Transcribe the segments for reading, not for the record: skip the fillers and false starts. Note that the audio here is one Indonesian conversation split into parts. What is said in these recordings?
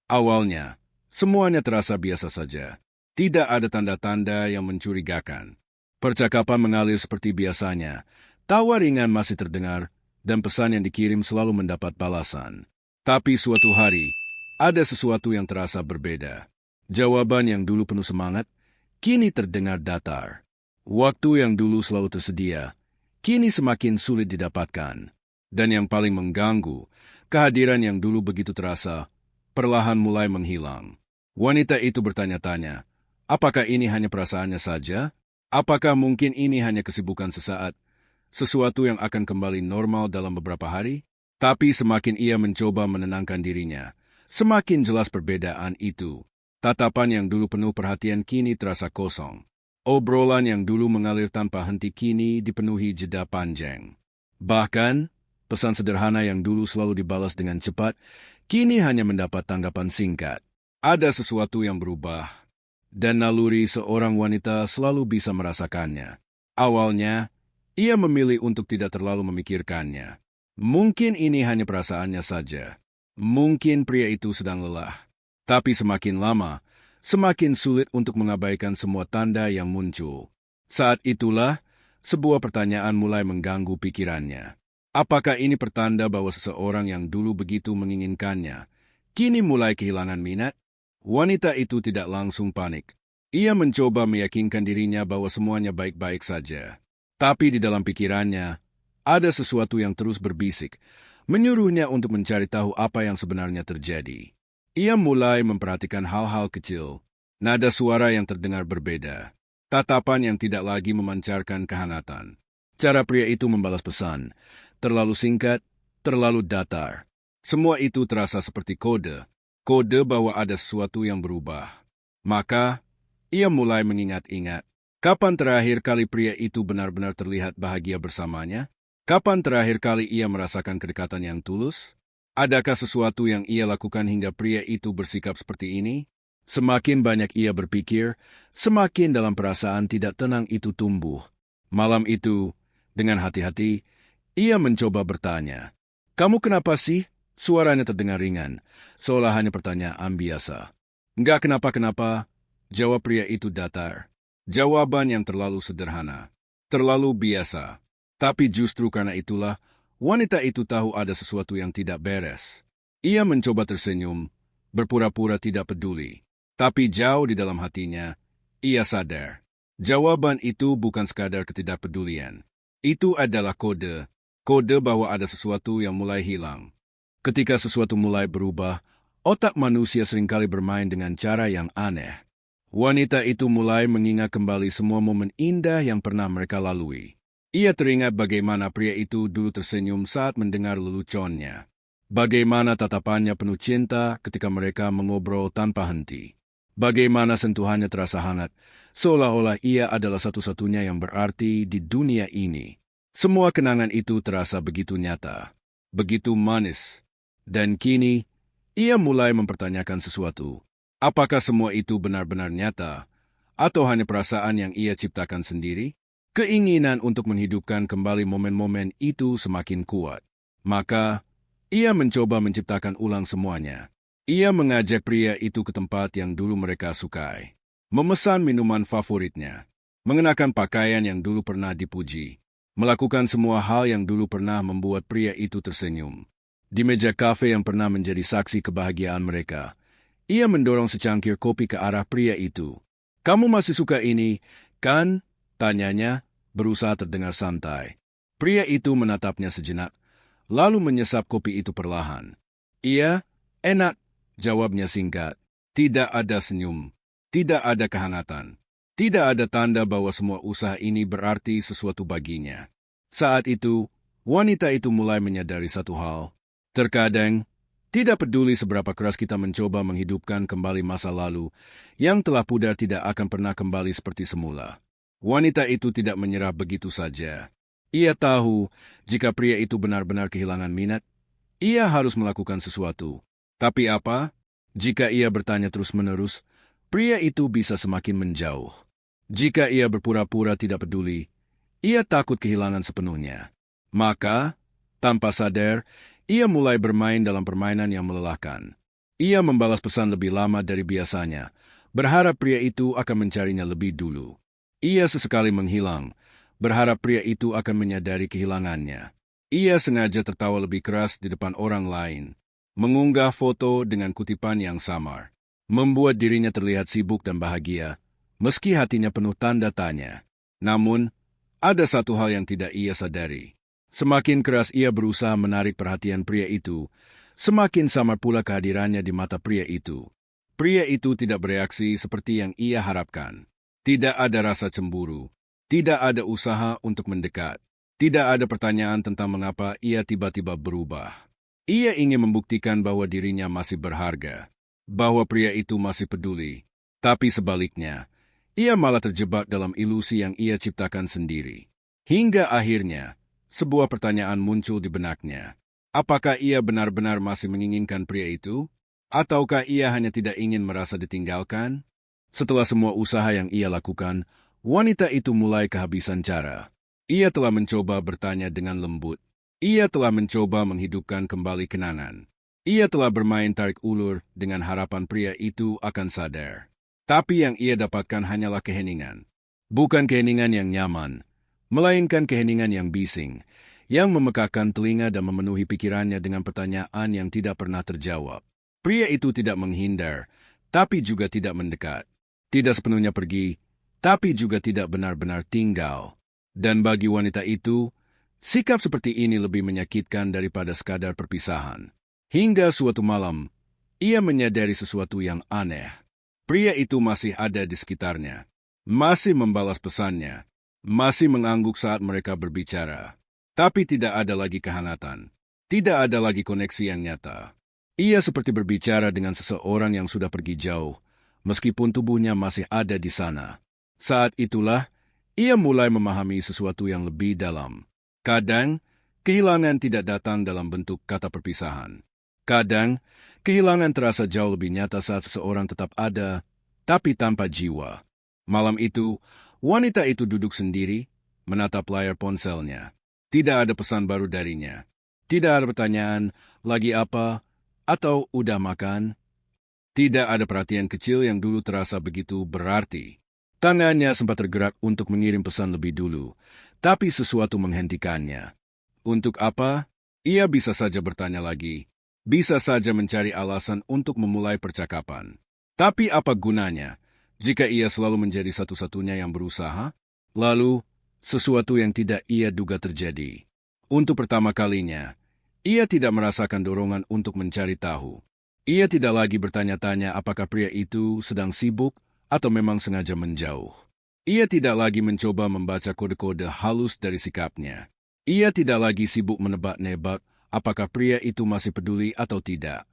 Awalnya, semuanya terasa biasa saja. Tidak ada tanda-tanda yang mencurigakan. Percakapan mengalir seperti biasanya. Tawa ringan masih terdengar, dan pesan yang dikirim selalu mendapat balasan. Tapi suatu hari, ada sesuatu yang terasa berbeda. Jawaban yang dulu penuh semangat, kini terdengar datar. Waktu yang dulu selalu tersedia, kini semakin sulit didapatkan. Dan yang paling mengganggu, kehadiran yang dulu begitu terasa, perlahan mulai menghilang. Wanita itu bertanya-tanya, apakah ini hanya perasaannya saja? Apakah mungkin ini hanya kesibukan sesaat, sesuatu yang akan kembali normal dalam beberapa hari? Tapi semakin ia mencoba menenangkan dirinya, semakin jelas perbedaan itu. Tatapan yang dulu penuh perhatian kini terasa kosong. Obrolan yang dulu mengalir tanpa henti kini dipenuhi jeda panjang. Bahkan, pesan sederhana yang dulu selalu dibalas dengan cepat, kini hanya mendapat tanggapan singkat. Ada sesuatu yang berubah, dan naluri seorang wanita selalu bisa merasakannya. Awalnya, ia memilih untuk tidak terlalu memikirkannya. Mungkin ini hanya perasaannya saja. Mungkin pria itu sedang lelah. Tapi semakin lama, semakin sulit untuk mengabaikan semua tanda yang muncul. Saat itulah, sebuah pertanyaan mulai mengganggu pikirannya. Apakah ini pertanda bahwa seseorang yang dulu begitu menginginkannya, kini mulai kehilangan minat? Wanita itu tidak langsung panik. Ia mencoba meyakinkan dirinya bahwa semuanya baik-baik saja. Tapi di dalam pikirannya, ada sesuatu yang terus berbisik, menyuruhnya untuk mencari tahu apa yang sebenarnya terjadi. Ia mulai memperhatikan hal-hal kecil, nada suara yang terdengar berbeda, tatapan yang tidak lagi memancarkan kehangatan. Cara pria itu membalas pesan, terlalu singkat, terlalu datar. Semua itu terasa seperti kode bahwa ada sesuatu yang berubah. Maka, ia mulai mengingat-ingat, kapan terakhir kali pria itu benar-benar terlihat bahagia bersamanya? Kapan terakhir kali ia merasakan kedekatan yang tulus? Adakah sesuatu yang ia lakukan hingga pria itu bersikap seperti ini? Semakin banyak ia berpikir, semakin dalam perasaan tidak tenang itu tumbuh. Malam itu, dengan hati-hati, ia mencoba bertanya, "Kamu kenapa sih?" Suaranya terdengar ringan, seolah hanya pertanyaan biasa. "Enggak kenapa-kenapa," jawab pria itu datar. Jawaban yang terlalu sederhana, terlalu biasa. Tapi justru karena itulah, wanita itu tahu ada sesuatu yang tidak beres. Ia mencoba tersenyum, berpura-pura tidak peduli. Tapi jauh di dalam hatinya, ia sadar. Jawaban itu bukan sekadar ketidakpedulian. Itu adalah kode bahwa ada sesuatu yang mulai hilang. Ketika sesuatu mulai berubah, otak manusia seringkali bermain dengan cara yang aneh. Wanita itu mulai mengingat kembali semua momen indah yang pernah mereka lalui. Ia teringat bagaimana pria itu dulu tersenyum saat mendengar leluconnya. Bagaimana tatapannya penuh cinta ketika mereka mengobrol tanpa henti. Bagaimana sentuhannya terasa hangat, seolah-olah ia adalah satu-satunya yang berarti di dunia ini. Semua kenangan itu terasa begitu nyata, begitu manis. Dan kini, ia mulai mempertanyakan sesuatu. Apakah semua itu benar-benar nyata, atau hanya perasaan yang ia ciptakan sendiri? Keinginan untuk menghidupkan kembali momen-momen itu semakin kuat. Maka, ia mencoba menciptakan ulang semuanya. Ia mengajak pria itu ke tempat yang dulu mereka sukai. Memesan minuman favoritnya. Mengenakan pakaian yang dulu pernah dipuji. Melakukan semua hal yang dulu pernah membuat pria itu tersenyum. Di meja kafe yang pernah menjadi saksi kebahagiaan mereka, ia mendorong secangkir kopi ke arah pria itu. "Kamu masih suka ini, kan?" tanyanya, berusaha terdengar santai. Pria itu menatapnya sejenak, lalu menyesap kopi itu perlahan. "Iya, enak," jawabnya singkat. Tidak ada senyum, tidak ada kehangatan, tidak ada tanda bahwa semua usaha ini berarti sesuatu baginya. Saat itu, wanita itu mulai menyadari satu hal. Terkadang, tidak peduli seberapa keras kita mencoba menghidupkan kembali masa lalu, yang telah pudar tidak akan pernah kembali seperti semula. Wanita itu tidak menyerah begitu saja. Ia tahu, jika pria itu benar-benar kehilangan minat, ia harus melakukan sesuatu. Tapi apa? Jika ia bertanya terus-menerus, pria itu bisa semakin menjauh. Jika ia berpura-pura tidak peduli, ia takut kehilangan sepenuhnya. Maka, tanpa sadar, ia mulai bermain dalam permainan yang melelahkan. Ia membalas pesan lebih lama dari biasanya, berharap pria itu akan mencarinya lebih dulu. Ia sesekali menghilang, berharap pria itu akan menyadari kehilangannya. Ia sengaja tertawa lebih keras di depan orang lain, mengunggah foto dengan kutipan yang samar, membuat dirinya terlihat sibuk dan bahagia, meski hatinya penuh tanda tanya. Namun, ada satu hal yang tidak ia sadari. Semakin keras ia berusaha menarik perhatian pria itu, semakin samar pula kehadirannya di mata pria itu. Pria itu tidak bereaksi seperti yang ia harapkan. Tidak ada rasa cemburu, tidak ada usaha untuk mendekat, tidak ada pertanyaan tentang mengapa ia tiba-tiba berubah. Ia ingin membuktikan bahwa dirinya masih berharga, bahwa pria itu masih peduli. Tapi sebaliknya, ia malah terjebak dalam ilusi yang ia ciptakan sendiri. Hingga akhirnya, sebuah pertanyaan muncul di benaknya. Apakah ia benar-benar masih menginginkan pria itu? Ataukah ia hanya tidak ingin merasa ditinggalkan? Setelah semua usaha yang ia lakukan, wanita itu mulai kehabisan cara. Ia telah mencoba bertanya dengan lembut. Ia telah mencoba menghidupkan kembali kenangan. Ia telah bermain tarik ulur dengan harapan pria itu akan sadar. Tapi yang ia dapatkan hanyalah keheningan. Bukan keheningan yang nyaman, melainkan keheningan yang bising, yang memekakkan telinga dan memenuhi pikirannya dengan pertanyaan yang tidak pernah terjawab. Pria itu tidak menghindar, tapi juga tidak mendekat. Tidak sepenuhnya pergi, tapi juga tidak benar-benar tinggal. Dan bagi wanita itu, sikap seperti ini lebih menyakitkan daripada sekadar perpisahan. Hingga suatu malam, ia menyadari sesuatu yang aneh. Pria itu masih ada di sekitarnya, masih membalas pesannya, masih mengangguk saat mereka berbicara. Tapi tidak ada lagi kehangatan, tidak ada lagi koneksi yang nyata. Ia seperti berbicara dengan seseorang yang sudah pergi jauh, meskipun tubuhnya masih ada di sana. Saat itulah, ia mulai memahami sesuatu yang lebih dalam. Kadang, kehilangan tidak datang dalam bentuk kata perpisahan. Kadang, kehilangan terasa jauh lebih nyata saat seseorang tetap ada, tapi tanpa jiwa. Malam itu, wanita itu duduk sendiri, menatap layar ponselnya. Tidak ada pesan baru darinya. Tidak ada pertanyaan, lagi apa, atau udah makan. Tidak ada perhatian kecil yang dulu terasa begitu berarti. Tangannya sempat tergerak untuk mengirim pesan lebih dulu, tapi sesuatu menghentikannya. Untuk apa? Ia bisa saja bertanya lagi. Bisa saja mencari alasan untuk memulai percakapan. Tapi apa gunanya jika ia selalu menjadi satu-satunya yang berusaha? Lalu, sesuatu yang tidak ia duga terjadi. Untuk pertama kalinya, ia tidak merasakan dorongan untuk mencari tahu. Ia tidak lagi bertanya-tanya apakah pria itu sedang sibuk atau memang sengaja menjauh. Ia tidak lagi mencoba membaca kode-kode halus dari sikapnya. Ia tidak lagi sibuk menebak-nebak apakah pria itu masih peduli atau tidak.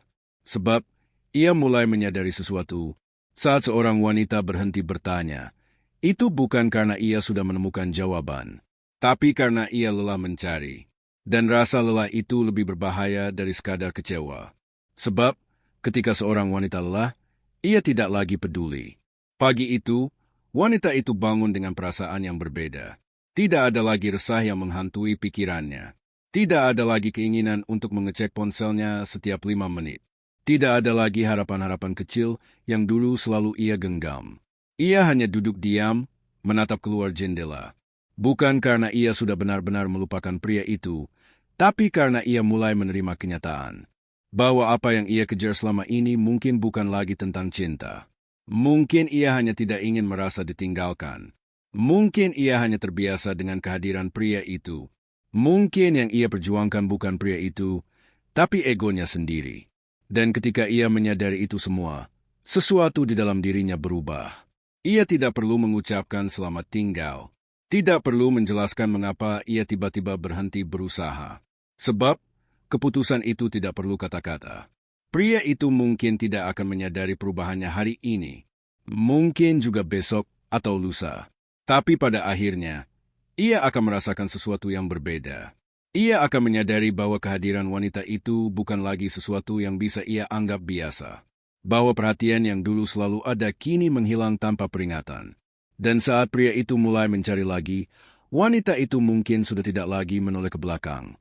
Sebab, ia mulai menyadari sesuatu saat seorang wanita berhenti bertanya. Itu bukan karena ia sudah menemukan jawaban, tapi karena ia lelah mencari. Dan rasa lelah itu lebih berbahaya dari sekadar kecewa. Sebab, ketika seorang wanita lelah, ia tidak lagi peduli. Pagi itu, wanita itu bangun dengan perasaan yang berbeda. Tidak ada lagi resah yang menghantui pikirannya. Tidak ada lagi keinginan untuk mengecek ponselnya setiap 5 menit. Tidak ada lagi harapan-harapan kecil yang dulu selalu ia genggam. Ia hanya duduk diam, menatap keluar jendela. Bukan karena ia sudah benar-benar melupakan pria itu, tapi karena ia mulai menerima kenyataan bahwa apa yang ia kejar selama ini mungkin bukan lagi tentang cinta. Mungkin ia hanya tidak ingin merasa ditinggalkan. Mungkin ia hanya terbiasa dengan kehadiran pria itu. Mungkin yang ia perjuangkan bukan pria itu, tapi egonya sendiri. Dan ketika ia menyadari itu semua, sesuatu di dalam dirinya berubah. Ia tidak perlu mengucapkan selamat tinggal. Tidak perlu menjelaskan mengapa ia tiba-tiba berhenti berusaha. Sebab, keputusan itu tidak perlu kata-kata. Pria itu mungkin tidak akan menyadari perubahannya hari ini. Mungkin juga besok atau lusa. Tapi pada akhirnya, ia akan merasakan sesuatu yang berbeda. Ia akan menyadari bahwa kehadiran wanita itu bukan lagi sesuatu yang bisa ia anggap biasa. Bahwa perhatian yang dulu selalu ada kini menghilang tanpa peringatan. Dan saat pria itu mulai mencari lagi, wanita itu mungkin sudah tidak lagi menoleh ke belakang.